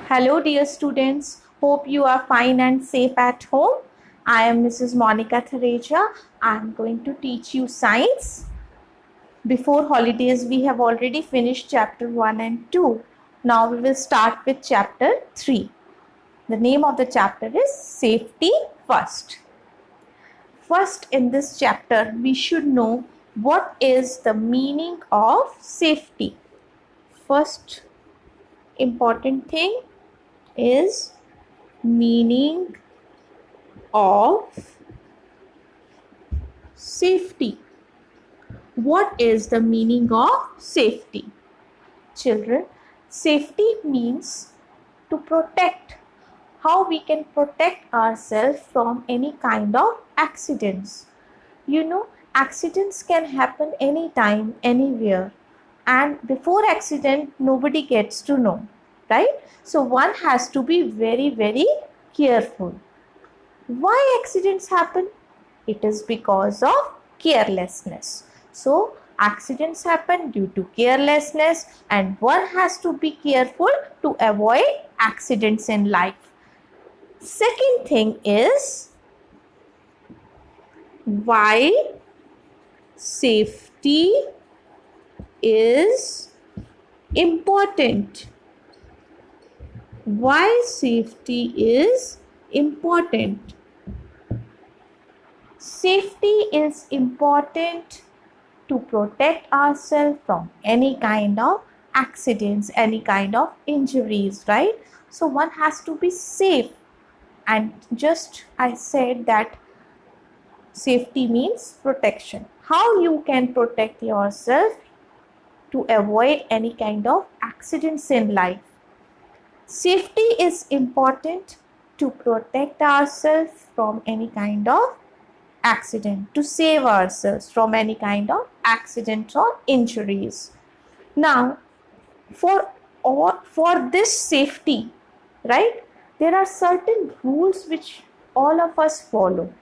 Hello dear students, hope you are fine and safe at home. I am Mrs. Monica Thereja. I am going to teach you science. Before holidays we have already finished chapter 1 and 2. Now we will start with chapter 3. The name of the chapter is Safety First. First in this chapter we should know what is the meaning of safety. First important thing is meaning of safety. What is the meaning of safety? Children, safety means to protect. How we can protect ourselves from any kind of accidents. You know, accidents can happen anytime, anywhere. And before accident, nobody gets to know, right? So one has to be very, very careful. Why accidents happen? It is because of carelessness. So accidents happen due to carelessness and one has to be careful to avoid accidents in life. Second thing is why safety is important. Why safety is important? Safety is important to protect ourselves from any kind of accidents, any kind of injuries, right? So one has to be safe. And just I said that safety means protection. How you can protect yourself to avoid any kind of accidents in life? Safety is important to protect ourselves from any kind of accident, to save ourselves from any kind of accident or injuries. Now, for this safety, right, there are certain rules which all of us follow,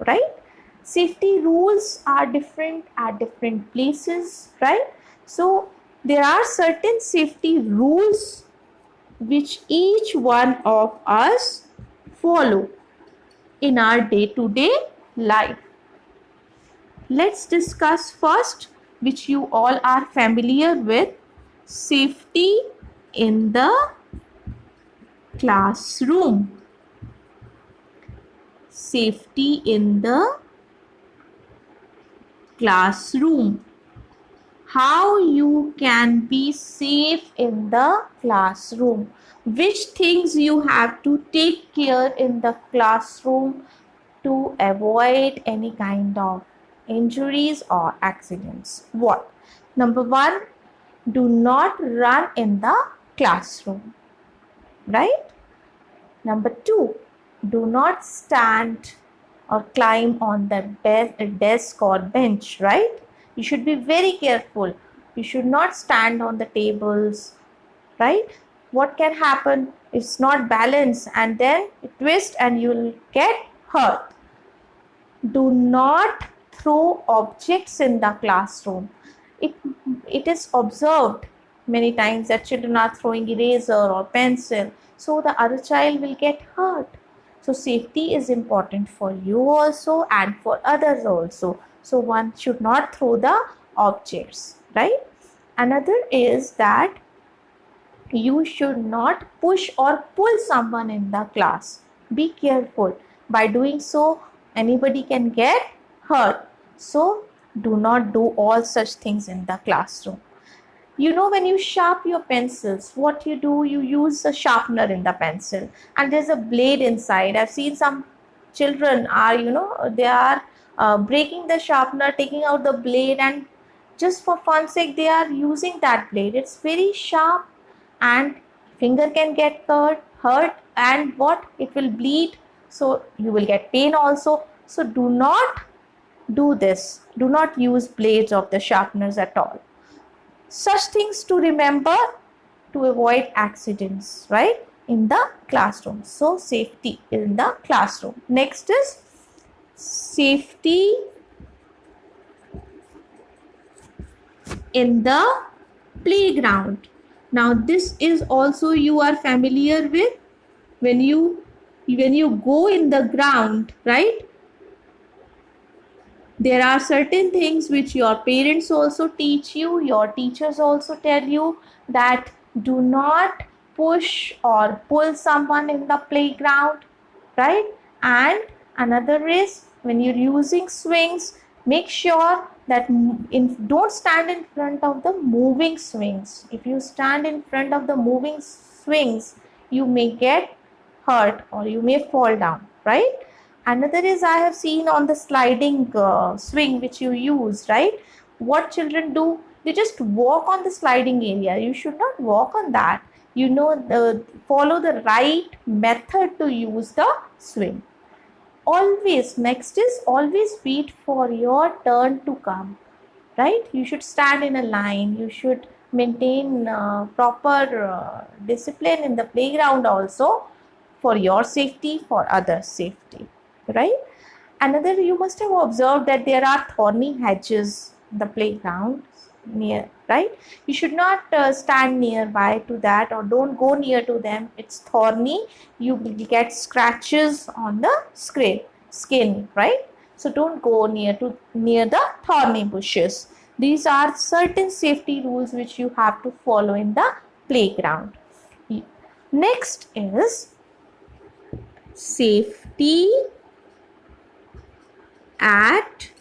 right? Safety rules are different at different places, right? So there are certain safety rules which each one of us follow in our day-to-day life. Let's discuss first, which you all are familiar with, safety in the classroom. Safety in the classroom. How you can be safe in the classroom. Which things you have to take care in the classroom to avoid any kind of injuries or accidents. What? Number one, do not run in the classroom, right? Number two, do not stand or climb on the desk or bench, right? You should be very careful. You should not stand on the tables, right? What can happen? It's not balanced and then it twists and you'll get hurt. Do not throw objects in the classroom. It is observed many times that children are throwing eraser or pencil, so the other child will get hurt. So safety is important for you also and for others also. So one should not throw the objects, right? Another is that you should not push or pull someone in the class. Be careful. By doing so, anybody can get hurt. So do not do all such things in the classroom. You know, when you sharpen your pencils, what you do, you use a sharpener in the pencil and there's a blade inside. I've seen some children are, they are breaking the sharpener, taking out the blade, and just for fun's sake they are using that blade. It's very sharp and finger can get hurt and what, it will bleed, so you will get pain also. So do not do this. Do not use blades of the sharpeners at all. Such things to remember to avoid accidents, right, in the classroom. So safety in the classroom. Next is safety in the playground. Now this is also you are familiar with when you go in the ground, right? There are certain things which your parents also teach you, your teachers also tell you, that do not push or pull someone in the playground, right? And another is when you're using swings, make sure that don't stand in front of the moving swings. If you stand in front of the moving swings, you may get hurt or you may fall down, right? Another is I have seen on the sliding swing which you use, right? What children do, they just walk on the sliding area. You should not walk on that. Follow the right method to use the swing. Always, next is always wait for your turn to come, right? You should stand in a line. You should maintain proper discipline in the playground also, for your safety, for others' safety, right? Another, you must have observed that there are thorny hedges in the playground near, right? You should not stand nearby to that, or don't go near to them. It's thorny. You will get scratches on the skin, right? So don't go near the thorny bushes. These are certain safety rules which you have to follow in the playground. Next is safety at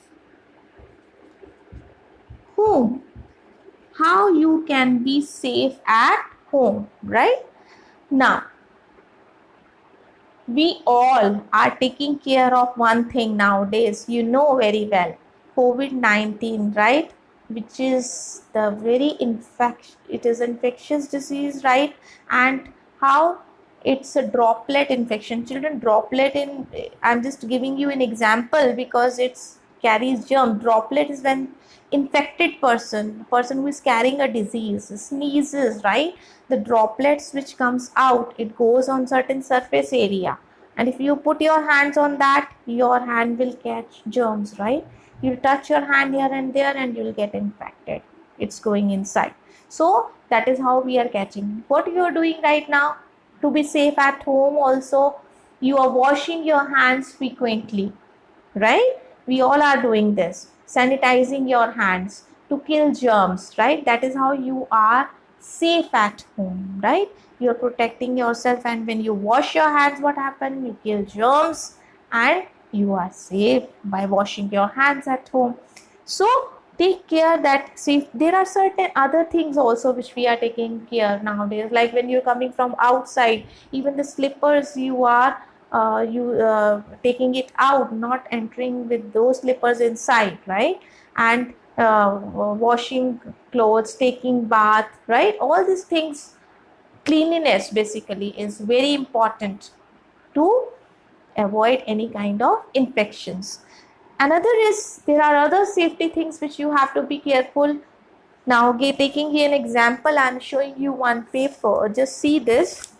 home. How you can be safe at home, right? Now, we all are taking care of one thing nowadays, you know very well, COVID-19, right? Which is the very infectious disease, right? And how it's a droplet infection. Children, I'm just giving you an example because it's carries germ. Droplet is when infected person who is carrying a disease sneezes, right? The droplets which comes out, it goes on certain surface area, and if you put your hands on that, your hand will catch germs, right? You touch your hand here and there and you'll get infected. It's going inside. So that is how we are catching. What you are doing right now to be safe at home also, you are washing your hands frequently, right? We all are doing this, sanitizing your hands to kill germs, right? That is how you are safe at home, right? You're protecting yourself, and when you wash your hands, what happens? You kill germs and you are safe by washing your hands at home. So take care that safe. There are certain other things also which we are taking care nowadays, like when you're coming from outside, even the slippers you are taking it out, not entering with those slippers inside, right? And washing clothes, taking bath, right? All these things, cleanliness basically is very important to avoid any kind of infections. Another is, there are other safety things which you have to be careful. Now taking here an example, I'm showing you one paper. Just see this.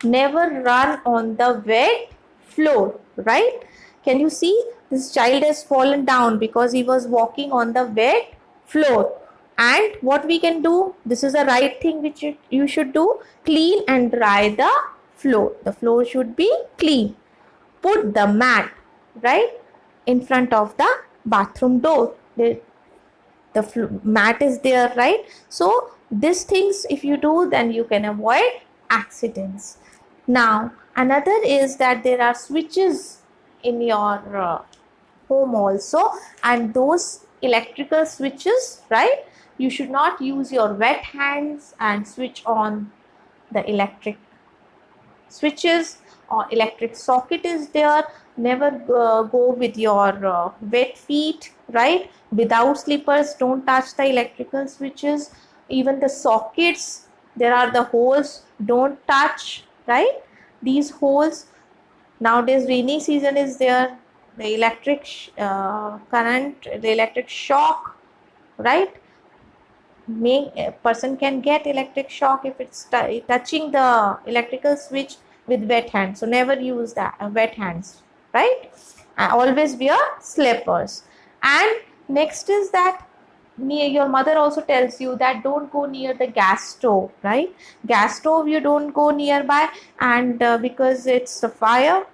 Never run on the wet floor, right? Can you see this child has fallen down because he was walking on the wet floor? And what we can do, this is the right thing which you should do, clean and dry the floor. The floor should be clean. Put the mat, right, in front of the bathroom door. The mat is there, right? So these things if you do, then you can avoid accidents. Now another is that there are switches in your home also, and those electrical switches, right? You should not use your wet hands and switch on the electric switches, or electric socket is there. Never go with your wet feet, right? Without slippers, don't touch the electrical switches. Even the sockets, there are the holes, don't touch, right? These holes, nowadays rainy season is there, the electric current, the electric shock, right? A person can get electric shock if it's touching the electrical switch with wet hands. So never use that wet hands, right? Always wear slippers. And next is that near, your mother also tells you that don't go near the gas stove, right? Gas stove you don't go nearby, and because it's a fire.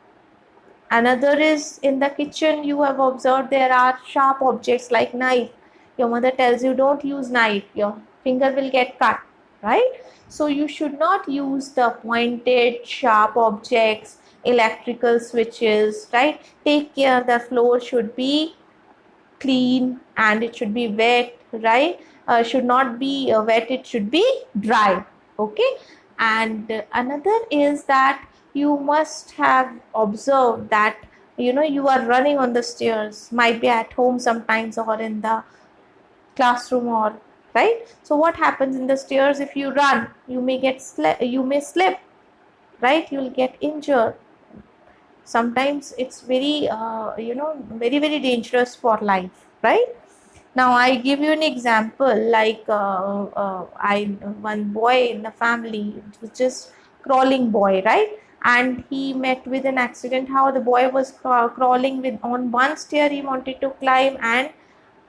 Another is in the kitchen, you have observed there are sharp objects like knife. Your mother tells you don't use knife, your finger will get cut, right? So you should not use the pointed sharp objects, electrical switches, right? Take care, the floor should be clean and it should be wet, right? Should not be wet, it should be dry. Okay. And another is that you must have observed that you are running on the stairs, might be at home sometimes or in the classroom, or right. So what happens in the stairs? If you run, you may you may slip, right? You'll get injured. Sometimes it's very very very dangerous for life, right? Now I give you an example, like I one boy in the family, it was just crawling boy, right? And he met with an accident. How the boy was crawling with on one stair, he wanted to climb and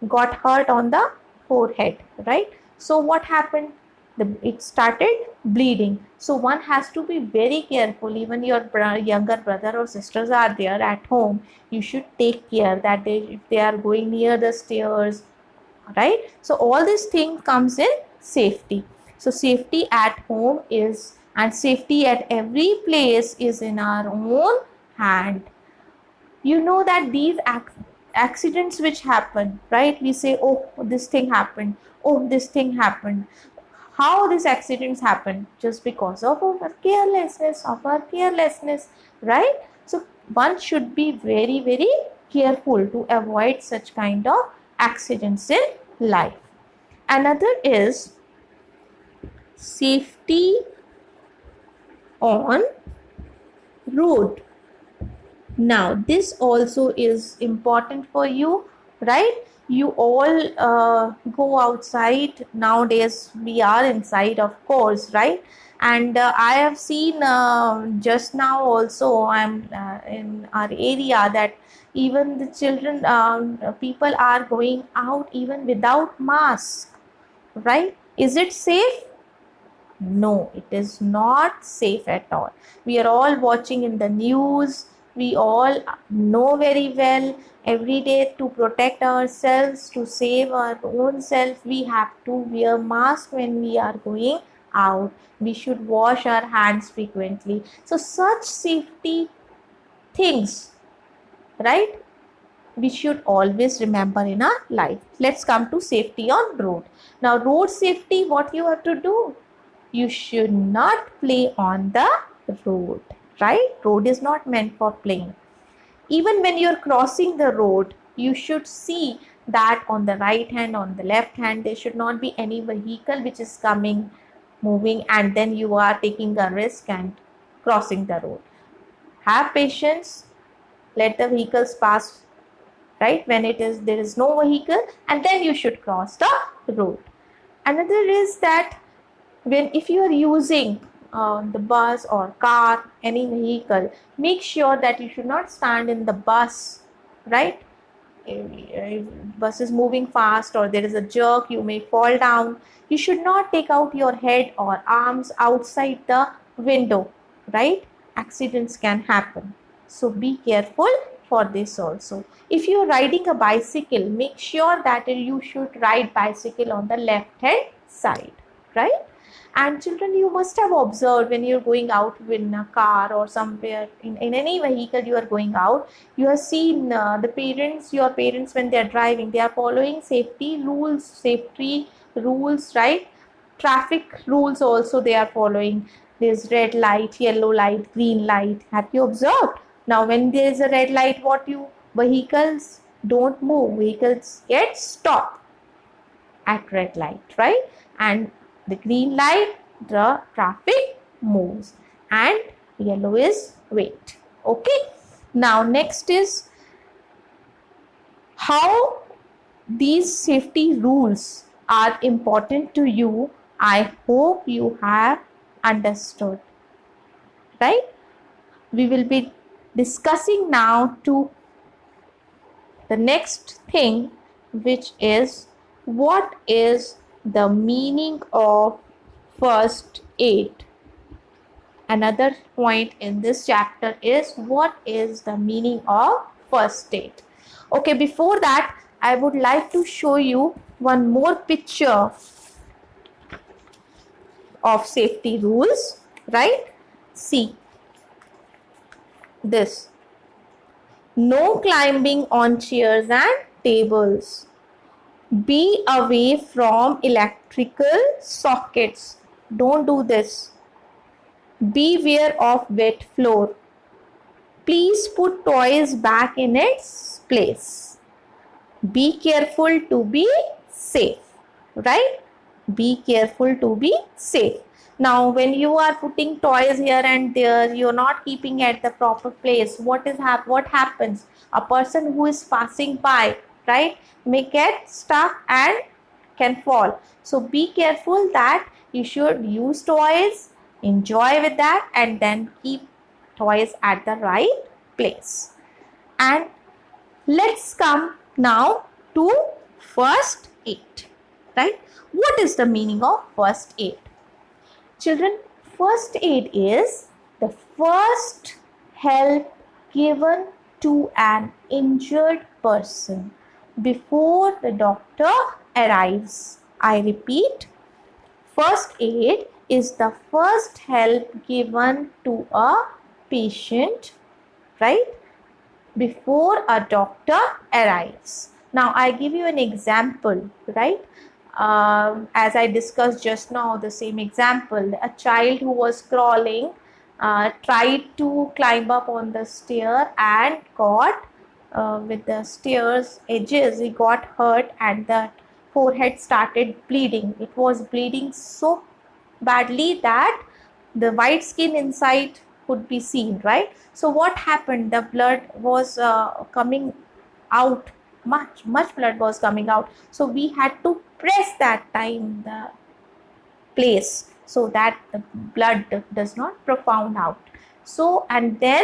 got hurt on the forehead, right? So what happened? It started bleeding. So one has to be very careful. Even your younger brother or sisters are there at home, you should take care that if they are going near the stairs, right? So all this thing comes in safety. So safety at home is, and safety at every place is in our own hand. That these accidents which happen, right? We say, oh, this thing happened, oh, this thing happened. How these accidents happen? Just because of our carelessness, right? So one should be very very careful to avoid such kind of accidents in life. Another is safety on road. Now this also is important for you, right? You all go outside. Nowadays we are inside, of course, right? And I have seen just now also, I'm in our area, that even the children, people are going out even without mask, right? Is it safe? No, it is not safe at all. We are all watching in the news. We all know very well, every day to protect ourselves, to save our own self, we have to wear mask when we are going out. We should wash our hands frequently. So such safety things, right, we should always remember in our life. Let's come to safety on road. Now road safety, what you have to do? You should not play on the road, right? Road is not meant for playing. Even when you're crossing the road, you should see that on the right hand, on the left hand, there should not be any vehicle which is coming, moving, and then you are taking a risk and crossing the road. Have patience, let the vehicles pass, right? When there is no vehicle, and then you should cross the road. Another is that if you are using the bus or car, any vehicle, make sure that you should not stand in the bus, right? If bus is moving fast or there is a jerk, you may fall down. You should not take out your head or arms outside the window, right? Accidents can happen. So be careful for this also. If you are riding a bicycle, make sure that you should ride bicycle on the left hand side, right? And children, you must have observed when you're going out in a car or somewhere in any vehicle you are going out, you have seen your parents, when they are driving, they are following safety rules, right? Traffic rules also they are following. There's red light, yellow light, green light. Have you observed? Now when there is a red light, vehicles don't move, vehicles get stopped at red light, right? And the green light, the traffic moves, and yellow is wait. Okay. Now next is how these safety rules are important to you. I hope you have understood, right? We will be discussing now to the next thing, which is what is the meaning of first aid? Another point in this chapter is what is the meaning of first aid. Okay, before that, I would like to show you one more picture of safety rules, right? See this. No climbing on chairs and tables. Be away from electrical sockets. Don't do this. Beware of wet floor. Please put toys back in its place. Be careful to be safe, right? Be careful to be safe. Now, when you are putting toys here and there, you're not keeping at the proper place. What happens? A person who is passing by, right, may get stuck and can fall. So be careful that you should use toys, enjoy with that, and then keep toys at the right place. And let's come now to first aid, right? What is the meaning of first aid? Children, first aid is the first help given to an injured person before the doctor arrives. I repeat, first aid is the first help given to a patient, right, before a doctor arrives. Now, I give you an example, right? As I discussed just now, the same example, a child who was crawling tried to climb up on the stair and got with the stairs edges, he got hurt and the forehead started bleeding. It was bleeding so badly that the white skin inside could be seen, right? So what happened? The blood was coming out, much blood was coming out. So we had to press that time the place so that the blood does not profound out. So, and then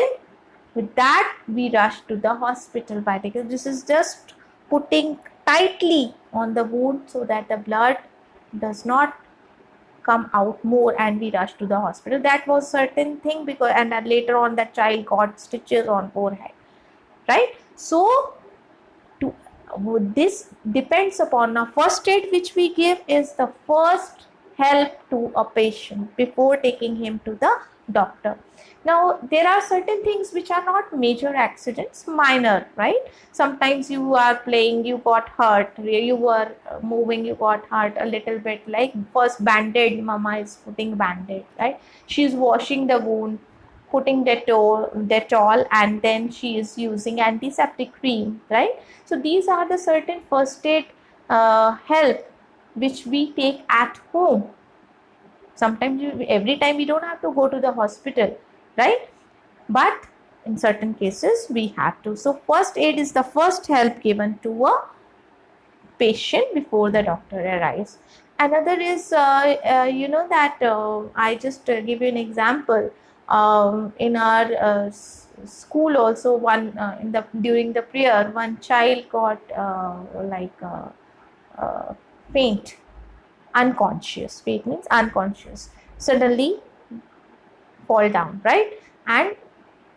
with that we rush to the hospital, because this is just putting tightly on the wound so that the blood does not come out more, and we rush to the hospital. That was certain thing, because and then later on that child got stitches on forehead, right? So to this depends upon a first aid which we give is the first help to a patient before taking him to the doctor. Now there are certain things which are not major accidents, minor, right? Sometimes you are playing, you got hurt, you were moving, you got hurt a little bit, like first band-aid, mama is putting band-aid, right? She's washing the wound, putting Dettol, and then she is using antiseptic cream, right? So these are the certain first aid help which we take at home. Sometimes every time we don't have to go to the hospital, right? But in certain cases we have to. So first aid is the first help given to a patient before the doctor arrives. Another is I just give you an example. In our school also, one in the during the prayer, one child got faint, unconscious. Faint means unconscious, suddenly fall down, right? And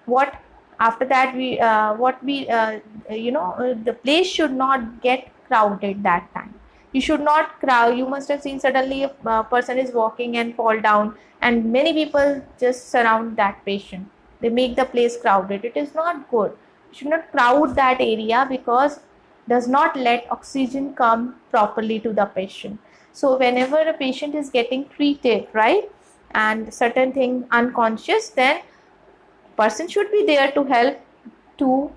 what after that the place should not get crowded that time. You should not crowd. You must have seen suddenly a person is walking and fall down and many people just surround that patient. They make the place crowded. It is not good. You should not crowd that area, because does not let oxygen come properly to the patient. So whenever a patient is getting treated, right, and certain thing unconscious, then person should be there to help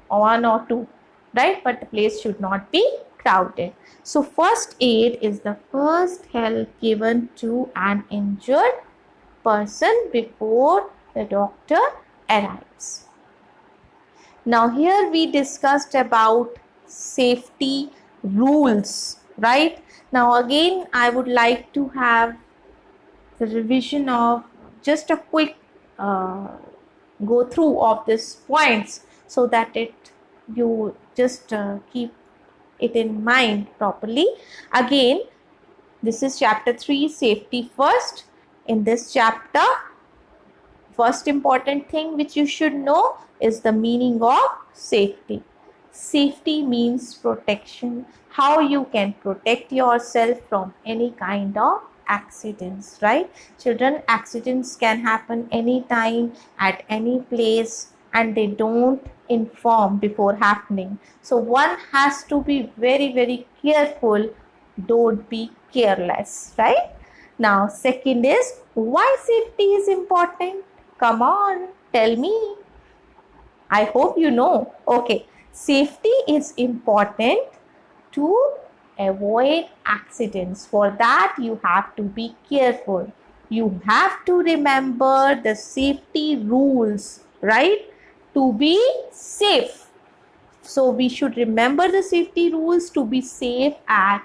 one or two, right? But the place should not be crowded. So first aid is the first help given to an injured person before the doctor arrives. Now here we discussed about safety rules, right? Now again I would like to have the revision of just a quick go through of these points, so that you just keep it in mind properly. Again, this is chapter 3, safety first. In this chapter, first important thing which you should know is the meaning of safety. Safety means protection, how you can protect yourself from any kind of accidents, right? Children, accidents can happen anytime, at any place, and they don't inform before happening. So one has to be very, very careful. Don't be careless, right? Now, second is, why safety is important? Come on, tell me. I hope you know. Okay, safety is important to avoid accidents. For that, you have to be careful. You have to remember the safety rules, right? To be safe. So, we should remember the safety rules to be safe at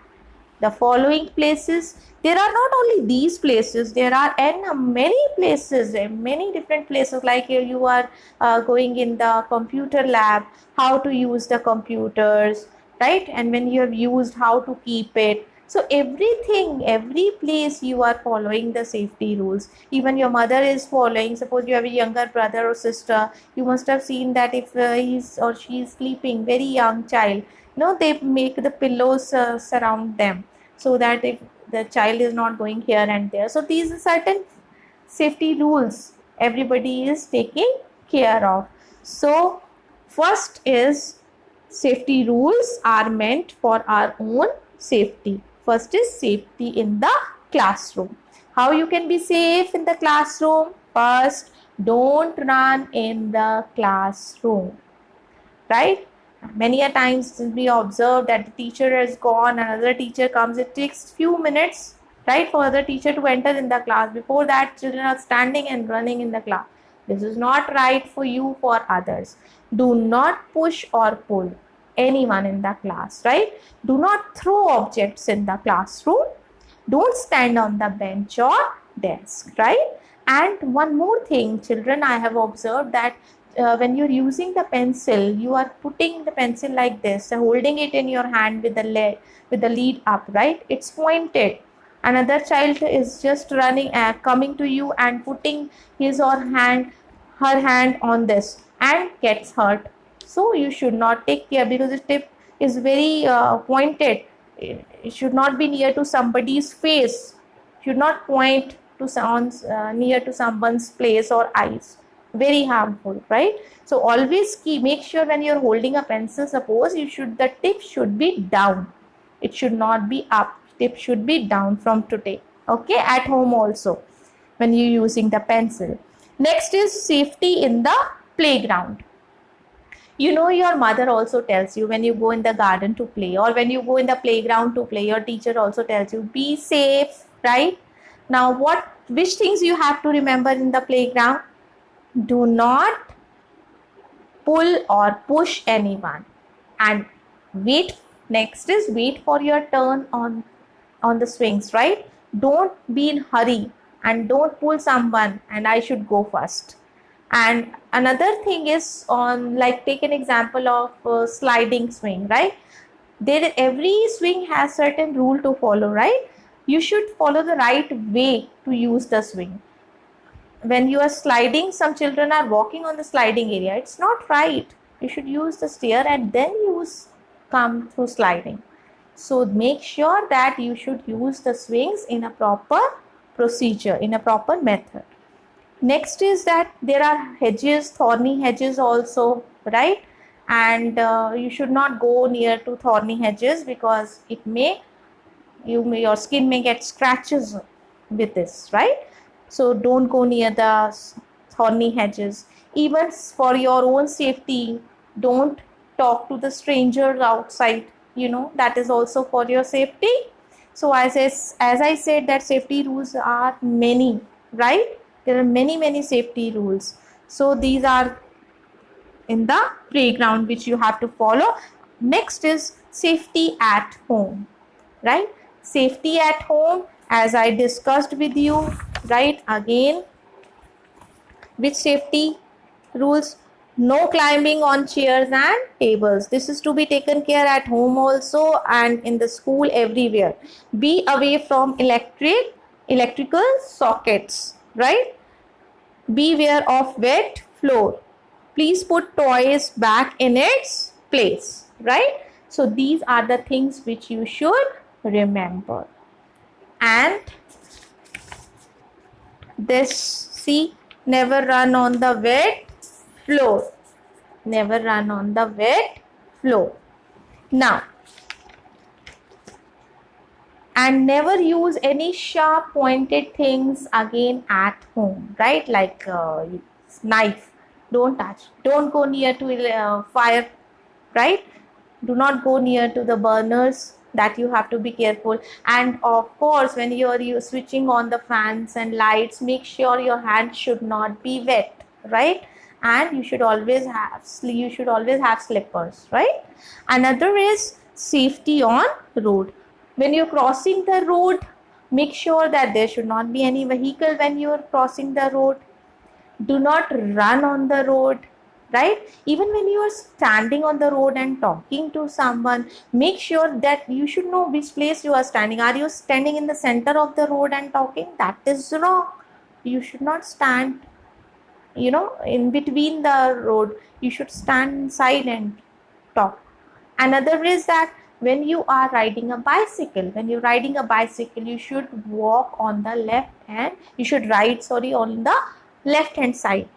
the following places. There are not only these places, there are many places, many different places. Like here you are going in the computer lab, how to use the computers, right? And when you have used, how to keep it. So everything, every place you are following the safety rules. Even your mother is following. Suppose you have a younger brother or sister, you must have seen that if he's or she is sleeping, very young child, they make the pillows surround them, so that if the child is not going here and there. So these are certain safety rules everybody is taking care of. So first is, safety rules are meant for our own safety. First is safety in the classroom. How you can be safe in the classroom? First, don't run in the classroom, right? Many a times we observe that the teacher has gone, another teacher comes. It takes few minutes, right, for the teacher to enter in the class. Before that, children are standing and running in the class. This is not right for you, for others. Do not push or pull anyone in the class, right? Do not throw objects in the classroom. Don't stand on the bench or desk, right? And one more thing, children, I have observed that when you're using the pencil, you are putting the pencil like this, holding it in your hand with the lead up, right? It's pointed. Another child is just running, coming to you and putting her hand on this and gets hurt. So you should not take care, because the tip is very pointed. It should not be near to somebody's face. Should not point to near to someone's place or eyes. Very harmful, right? So always make sure when you're holding a pencil, suppose the tip should be down. It should not be up. Tip should be down from today. Okay, at home also when you're using the pencil. Next is safety in the playground. Your mother also tells you when you go in the garden to play, or when you go in the playground to play, your teacher also tells you be safe, right? Now which things you have to remember in the playground? Do not pull or push anyone, and next is wait for your turn on the swings, right? Don't be in hurry and don't pull someone and I should go first. And another thing is, take an example of sliding swing, right? Every swing has certain rule to follow, right? You should follow the right way to use the swing. When you are sliding, some children are walking on the sliding area. It's not right. You should use the stair and then come through sliding. So make sure that you should use the swings in a proper procedure, in a proper method. Next is that there are hedges, thorny hedges also, right? And you should not go near to thorny hedges, because your skin may get scratches with this, right? So don't go near the thorny hedges. Even for your own safety, don't talk to the strangers outside. That is also for your safety. So as I said, that safety rules are many, right? There are many safety rules. So these are in the playground which you have to follow. Next is safety at home, right? Safety at home, as I discussed with you, right? Again, which safety rules? No climbing on chairs and tables. This is to be taken care at home also and in the school, everywhere. Be away from electrical sockets, right? Beware of wet floor. Please put toys back in its place, right? So these are the things which you should remember. And this, see, never run on the wet floor. Never run on the wet floor. Now, and never use any sharp pointed things again at home, right? Like knife. Don't touch. Don't go near to fire, right? Do not go near to the burners. That you have to be careful. And of course, when you're switching on the fans and lights, make sure your hands should not be wet, right? And you should always have slippers, right? Another is safety on road. When you're crossing the road, make sure that there should not be any vehicle when you're crossing the road. Do not run on the road, right? Even when you are standing on the road and talking to someone, make sure that you should know which place you are standing. Are you standing in the center of the road and talking? That is wrong. You should not stand, in between the road. You should stand inside and talk. Another is that when you are riding a bicycle, you should walk on the left hand. You should ride, on the left hand side.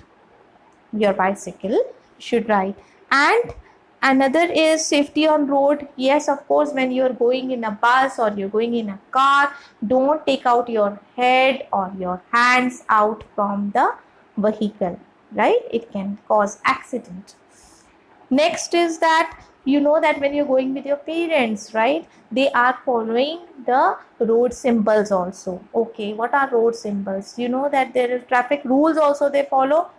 Your bicycle should ride. And another is safety on road. Yes, of course, when you're going in a bus or you're going in a car, don't take out your head or your hands out from the vehicle, right? It can cause accident. Next is that that when you're going with your parents, right, they are following the road symbols also. Okay, what are road symbols? You know that there are traffic rules also they follow.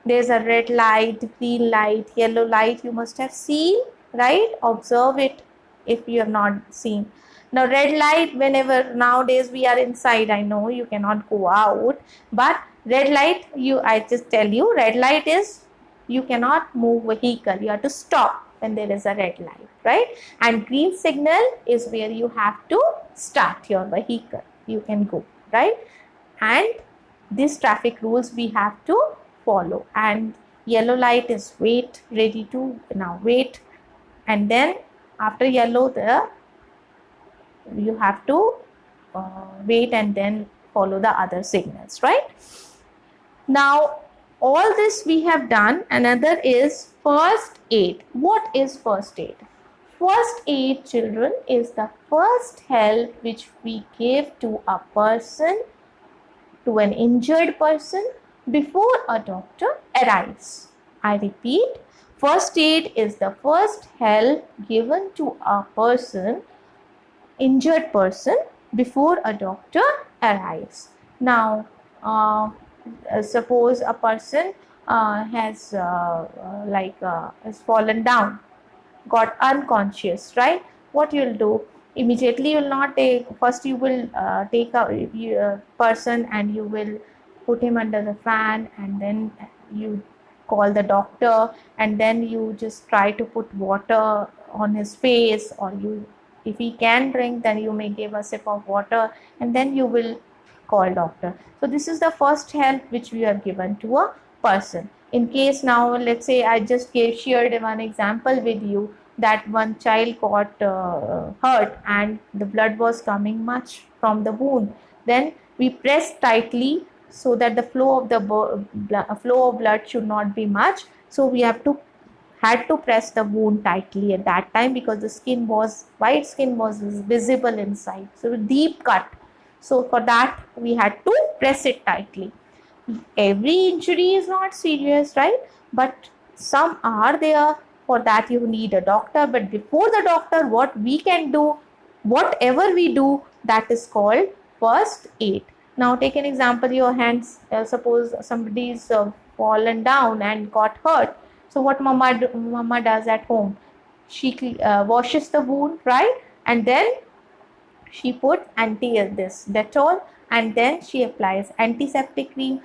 There's a red light, green light, yellow light. You must have seen, right? Observe it if you have not seen. Now, red light, whenever nowadays we are inside, I know you cannot go out, but red light, I just tell you, red light is you cannot move vehicle. You have to stop when there is a red light, right? And green signal is where you have to start your vehicle. You can go, right? And these traffic rules we have to follow. And yellow light is wait, ready to now wait, and then after yellow you have to wait and then follow the other signals, right? Now all this we have done. Another is first aid. What is first aid? First aid, children, is the first help which we give to a person, to an injured person, before a doctor arrives. I repeat, first aid is the first help given to a person, injured person, before a doctor arrives. Now, suppose a person has fallen down, got unconscious, right? What you'll do? Immediately you will not take, first you will take a person and you will put him under the fan, and then you call the doctor, and then you just try to put water on his face, or if he can drink, then you may give a sip of water, and then you will call doctor. So this is the first help which we have given to a person. In case now, let's say I just shared one example with you, that one child got hurt and the blood was coming much from the wound. Then we press tightly so that the flow of blood should not be much. So we had to press the wound tightly at that time, because the white skin was visible inside. So a deep cut. So for that we had to press it tightly. Every injury is not serious, right? But some are there. For that you need a doctor. But before the doctor, what we can do, whatever we do, that is called first aid. Now take an example, your hands, suppose somebody is fallen down and got hurt. So what mama does at home? She washes the wound, right? And then she put Dettol, and then she applies antiseptic cream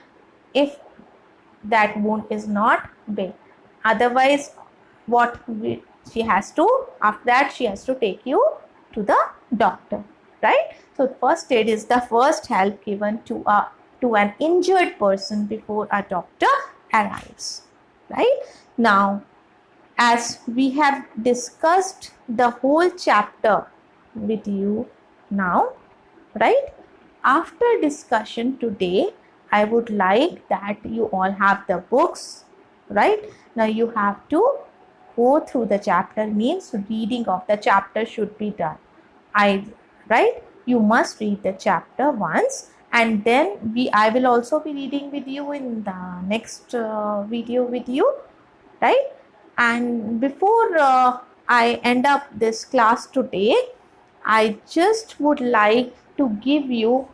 if that wound is not big. Otherwise, she has to, after that she has to take you to the doctor, right? So first aid is the first help given to an injured person before a doctor arrives, right? Now, as we have discussed the whole chapter with you now, right? After discussion today, I would like that you all have the books, right? Now you have to go through the chapter, means reading of the chapter should be done. Right? You must read the chapter once, and then I will also be reading with you in the next video with you, right? And before I end up this class today, I just would like to give you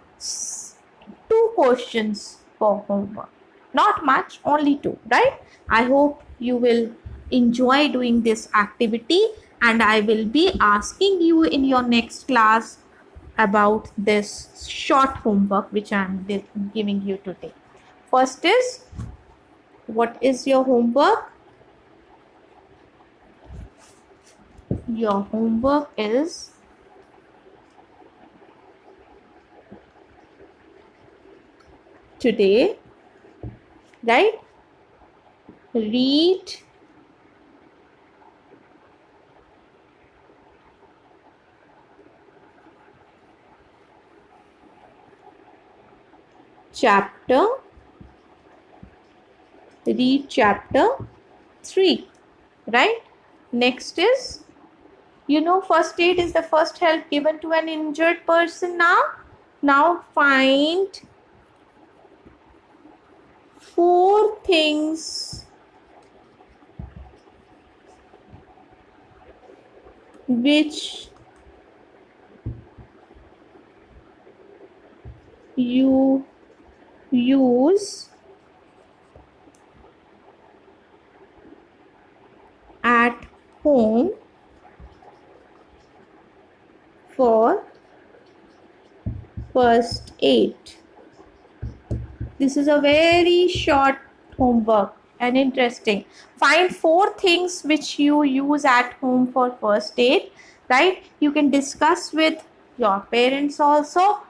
2 questions for homework. Not much, only 2, right? I hope you will enjoy doing this activity, and I will be asking you in your next class about this short homework which I am giving you today. First is, what is your homework? Your homework is today, right? Read chapter 3, right? Next is, first aid is the first help given to an injured person. Now find 4 things which you use at home for first aid. This is a very short homework and interesting. Find 4 things which you use at home for first aid, right? You can discuss with your parents also,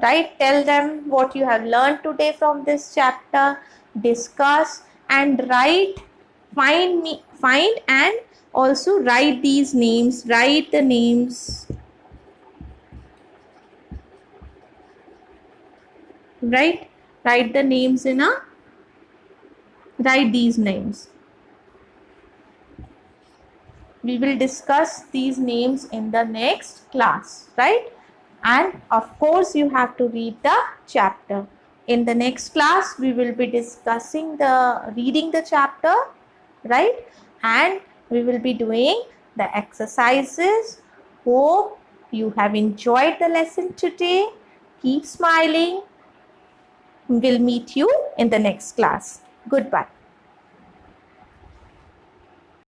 right? Tell them what you have learned today from this chapter. Discuss and write. Find and also write these names. Write the names. Right? Write the names write these names. We will discuss these names in the next class, right? And of course, you have to read the chapter. In the next class, we will be discussing reading the chapter, right? And we will be doing the exercises. Hope you have enjoyed the lesson today. Keep smiling. We'll meet you in the next class. Goodbye.